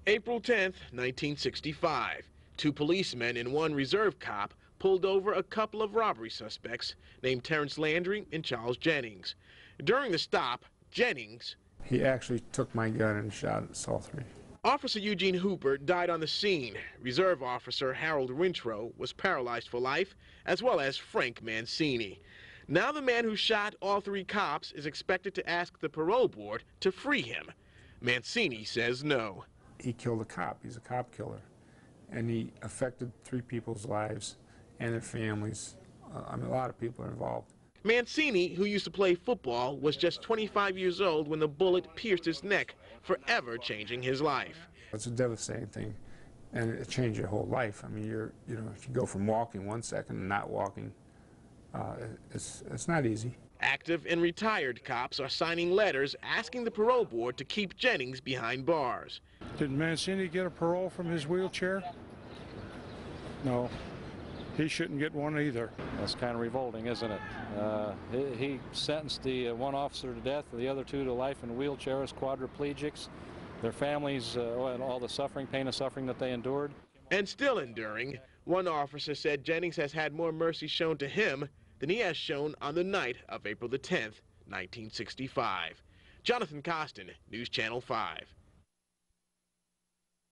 April 10th, 1965. Two policemen and one reserve cop pulled over a couple of robbery suspects named Terrence Landry and Charles Jennings. During the stop, Jennings, he actually took my gun and shot us all three. Officer Eugene Hooper, died on the scene. Reserve Officer Harold Rintrow was paralyzed for life, as well as Frank Mancini. Now the man who shot all three cops is expected to ask the parole board to free him. Mancini says no. He killed a cop. He's a cop killer. And he affected three people's lives and their families. I mean, a lot of people are involved. Mancini, who used to play football, was just 25 years old when the bullet pierced his neck, forever changing his life. It's a devastating thing, and it changed your whole life. I mean, if you go from walking 1 second to not walking, it's not easy. Active and retired cops are signing letters asking the parole board to keep Jennings behind bars. Did Mancini get a parole from his wheelchair? No. He shouldn't get one either. That's kind of revolting, isn't it? He sentenced the one officer to death, the other two to life in wheelchairs, quadriplegics, their families, and all the suffering, pain and suffering that they endured. And still enduring, one officer said Jennings has had more mercy shown to him than he has shown on the night of April the 10th, 1965. Jonathan Costin, News Channel 5.